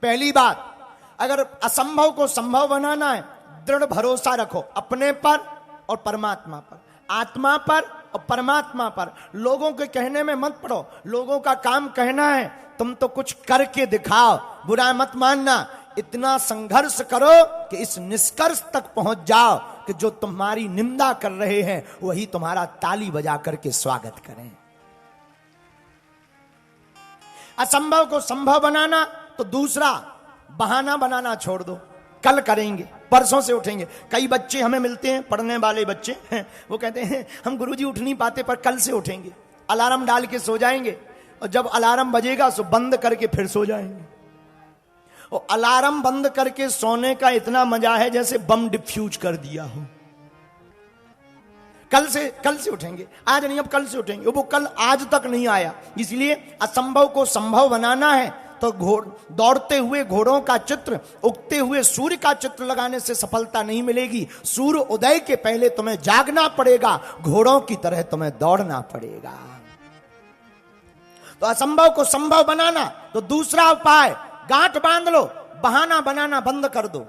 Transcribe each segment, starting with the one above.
पहली बात, अगर असंभव को संभव बनाना है, दृढ़ भरोसा रखो अपने पर और परमात्मा पर, आत्मा पर और परमात्मा पर। लोगों के कहने में मत पड़ो, लोगों का काम कहना है, तुम तो कुछ करके दिखाओ, बुरा मत मानना। इतना संघर्ष करो कि इस निष्कर्ष तक पहुंच जाओ कि जो तुम्हारी निंदा कर रहे हैं वही तुम्हारा ताली बजा करके स्वागत करें। असंभव को संभव बनाना, तो दूसरा बहाना बनाना छोड़ दो, कल करेंगे, परसों से उठेंगे। कई बच्चे हमें मिलते हैं, पढ़ने वाले बच्चे हैं, वो कहते हैं हम गुरुजी उठ नहीं पाते पर कल से उठेंगे। अलार्म डाल के सो जाएंगे और जब अलार्म बजेगा तो बंद करके फिर सो जाएंगे। और अलार्म बंद करके सोने का इतना मजा है जैसे बम डिफ्यूज कर दिया हो। कल से उठेंगे, आज नहीं अब कल से उठेंगे, वो कल आज तक नहीं आया। इसलिए असंभव को संभव बनाना है तो दौड़ते हुए घोड़ों का चित्र, उगते हुए सूर्य का चित्र लगाने से सफलता नहीं मिलेगी। सूर्य उदय के पहले तुम्हें जागना पड़ेगा, घोड़ों की तरह तुम्हें दौड़ना पड़ेगा। तो असंभव को संभव बनाना, तो दूसरा उपाय, गांठ बांध लो, बहाना बनाना बंद कर दो,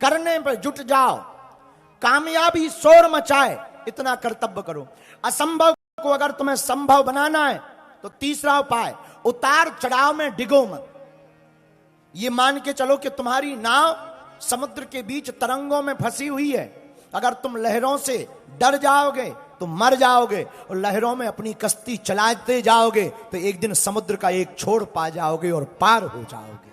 करने पर जुट जाओ। कामयाबी शोर मचाए, इतना कर्तव्य करो। असंभव को अगर तुम्हें संभव बनाना है तो तीसरा उपाय, उतार चढ़ाव में डिगो मत। ये मान के चलो कि तुम्हारी नाव समुद्र के बीच तरंगों में फंसी हुई है। अगर तुम लहरों से डर जाओगे तो मर जाओगे, और लहरों में अपनी कश्ती चलाते जाओगे तो एक दिन समुद्र का एक छोर पा जाओगे और पार हो जाओगे।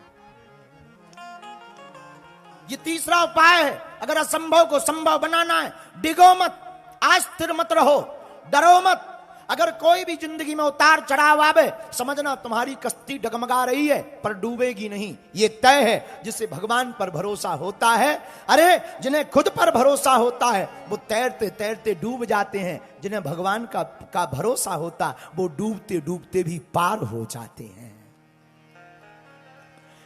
ये तीसरा उपाय है। अगर असंभव को संभव बनाना है, डिगो मत, आज स्थिर मत रहो, डरो मत। अगर कोई भी जिंदगी में उतार चढ़ाव आवे, समझना तुम्हारी कश्ती डगमगा रही है पर डूबेगी नहीं, ये तय है। जिसे भगवान पर भरोसा होता है, अरे जिन्हें खुद पर भरोसा होता है वो तैरते तैरते डूब जाते हैं। जिन्हें भगवान का भरोसा होता वो डूबते डूबते भी पार हो जाते हैं।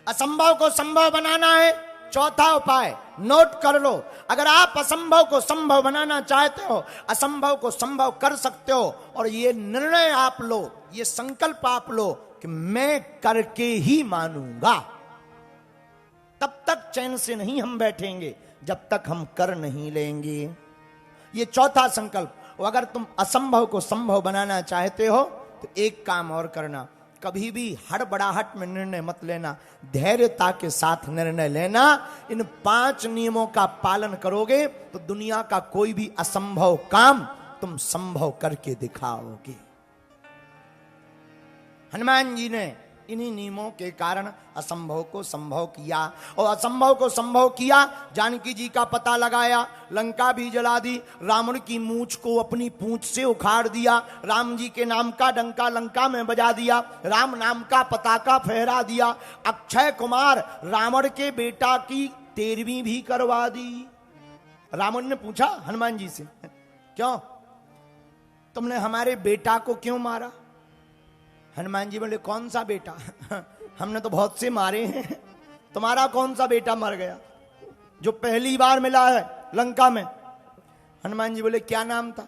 असंभव को संभव बनाना है, चौथा उपाय नोट कर लो। अगर आप असंभव को संभव बनाना चाहते हो, असंभव को संभव कर सकते हो, और ये निर्णय आप लो, ये संकल्प आप लो कि मैं करके ही मानूंगा, तब तक चैन से नहीं हम बैठेंगे जब तक हम कर नहीं लेंगे। ये चौथा संकल्प। और अगर तुम असंभव को संभव बनाना चाहते हो तो एक काम और करना, कभी भी हड़बड़ाहट में निर्णय मत लेना, धैर्यता के साथ निर्णय लेना। इन 5 नियमों का पालन करोगे तो दुनिया का कोई भी असंभव काम तुम संभव करके दिखाओगे। हनुमान जी ने इन्हीं नियमों के कारण असंभव को संभव किया, और असंभव को संभव किया। जानकी जी का पता लगाया, लंका भी जला दी, रावण की मूंछ को अपनी पूंछ से उखाड़ दिया, राम जी के नाम का डंका लंका में बजा दिया, राम नाम का पताका फहरा दिया, अक्षय कुमार रावण के बेटा की 13वीं भी करवा दी। रावण ने पूछा हनुमान जी से, क्यों तुमने हमारे बेटा को क्यों मारा? हनुमान जी बोले, कौन सा बेटा? हमने तो बहुत से मारे हैं, तुम्हारा कौन सा बेटा मर गया जो पहली बार मिला है लंका में? हनुमान जी बोले, क्या नाम था?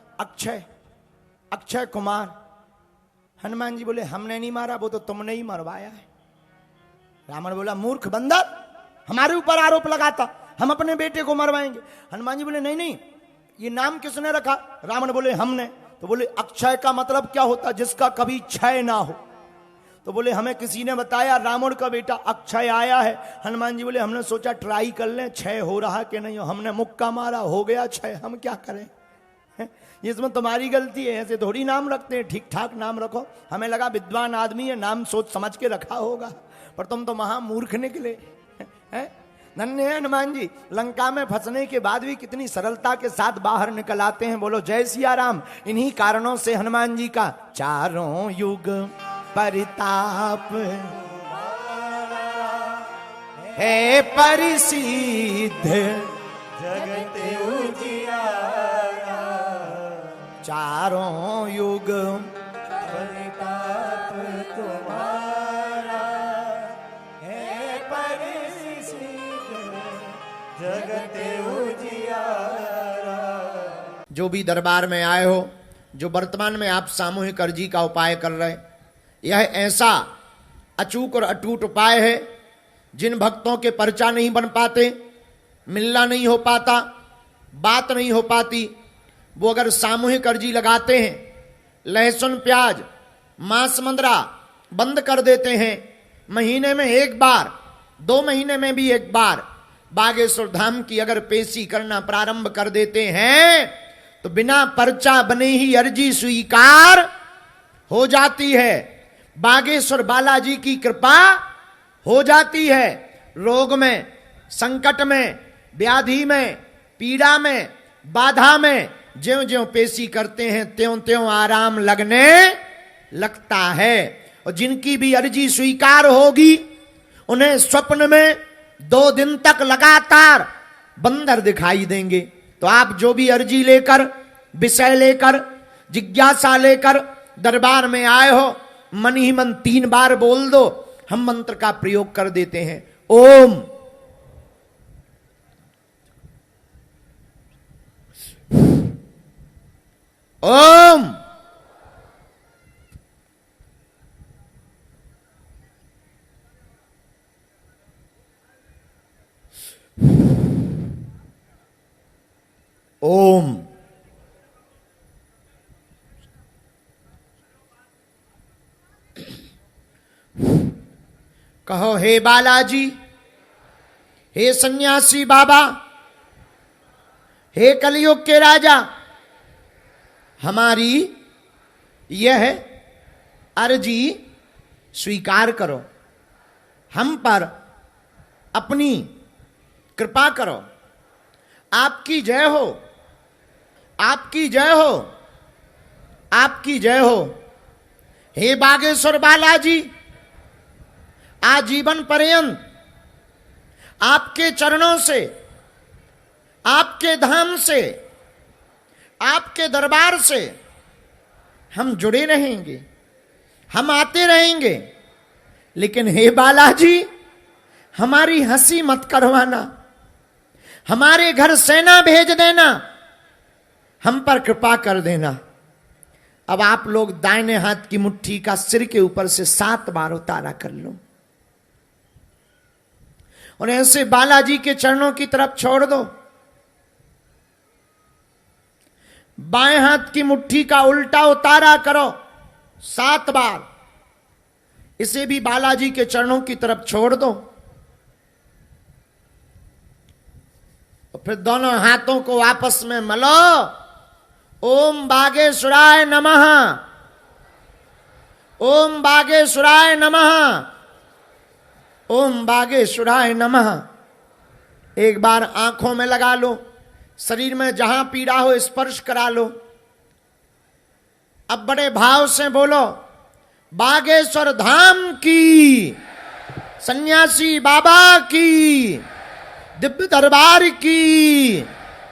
अक्षय कुमार। हनुमान जी बोले, हमने नहीं मारा, वो तो तुमने ही मरवाया है। रावण बोला, मूर्ख बंदर, हमारे ऊपर आरोप लगाता, हम अपने बेटे को मरवाएंगे। हनुमान जी बोले, नहीं, ये नाम किसने रखा? रावण बोले, हमने। तो बोले, अक्षय का मतलब क्या होता? जिसका कभी क्षय ना हो। तो बोले, हमें किसी ने बताया रावण का बेटा अक्षय आया है। हनुमान जी बोले, हमने सोचा ट्राई कर लें, क्षय हो रहा कि नहीं हो। हमने मुक्का मारा, हो गया क्षय, हम क्या करें? इसमें तुम्हारी गलती है, ऐसे थोड़ी नाम रखते हैं, ठीक ठाक नाम रखो। हमें लगा विद्वान आदमी है, नाम सोच समझ के रखा होगा, पर तुम तो महामूर्ख निकले हैं। धन्य है हनुमान जी, लंका में फंसने के बाद भी कितनी सरलता के साथ बाहर निकल आते हैं। बोलो जय सिया राम। इन्हीं कारणों से हनुमान जी का चारों युग परिताप है परिसिद्ध, जगत उजियारा, चारों युग परिताप तुम्हारा है परिसिद्ध, जगत उजियारा। जो भी दरबार में आए हो, जो वर्तमान में आप सामूहिक अर्जी का उपाय कर रहे, यह ऐसा अचूक और अटूट उपाय है जिन भक्तों के पर्चा नहीं बन पाते, मिलना नहीं हो पाता, बात नहीं हो पाती, वो अगर सामूहिक अर्जी लगाते हैं, लहसुन प्याज मांस मंद्रा बंद कर देते हैं, महीने में एक बार, 2 महीने में भी एक बार बागेश्वर धाम की अगर पेशी करना प्रारंभ कर देते हैं, तो बिना पर्चा बने ही अर्जी स्वीकार हो जाती है। बागेश्वर बालाजी की कृपा हो जाती है। रोग में, संकट में, व्याधि में, पीड़ा में, बाधा में ज्यों ज्यों पेशी करते हैं त्यों त्यों आराम लगने लगता है। और जिनकी भी अर्जी स्वीकार होगी, उन्हें स्वप्न में 2 दिन तक लगातार बंदर दिखाई देंगे। तो आप जो भी अर्जी लेकर, विषय लेकर, जिज्ञासा लेकर दरबार में आए हो, मन ही मन 3 बार बोल दो। हम मंत्र का प्रयोग कर देते हैं। ओम ओम ओम। कहो, हे बालाजी, हे सन्यासी बाबा, हे कलयुग के राजा, हमारी यह अर्जी स्वीकार करो, हम पर अपनी कृपा करो। आपकी जय हो, आपकी जय हो, आपकी जय हो। हे बागेश्वर बालाजी, आजीवन पर्यंत आपके चरणों से, आपके धाम से, आपके दरबार से हम जुड़े रहेंगे, हम आते रहेंगे। लेकिन हे बालाजी, हमारी हंसी मत करवाना, हमारे घर सेना भेज देना, हम पर कृपा कर देना। अब आप लोग दाहिने हाथ की मुट्ठी का सिर के ऊपर से 7 बार उतारा कर लो और ऐसे बालाजी के चरणों की तरफ छोड़ दो। बाएं हाथ की मुट्ठी का उल्टा उतारा करो 7 बार, इसे भी बालाजी के चरणों की तरफ छोड़ दो। और फिर दोनों हाथों को आपस में मलो। ओम बागेश्वराय नमः, ओम बागेश्वराय नमः, ओम बागेश्वराय नमः। एक बार आंखों में लगा लो, शरीर में जहां पीड़ा हो स्पर्श करा लो। अब बड़े भाव से बोलो, बागेश्वर धाम की, सन्यासी बाबा की, दिव्य दरबार की,